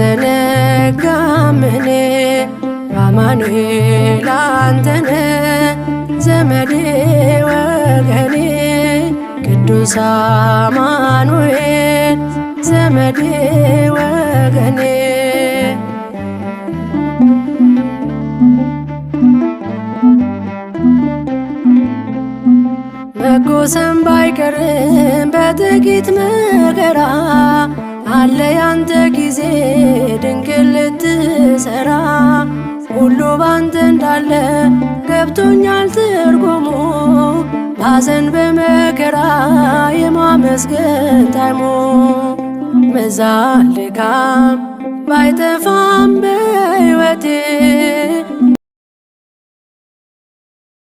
አልዘነጋም እኔ አማኑኤል አንተነ ዘመዴ ወገኔ ቅዱስ አማኑኤል ዘመዴ ወገኔ መጎሰም ባይቀርም በጥቂት መከራ አለ ያንተ ጊዜ ድንቅ ልትሰራ ሁሉ ባንተ እንዳለ ገብቶኛል ትርጉሙ ባዘን በመከራ የማመስገን ታይሙ መዛል ድካም ባይጠፋም በሕይወቴ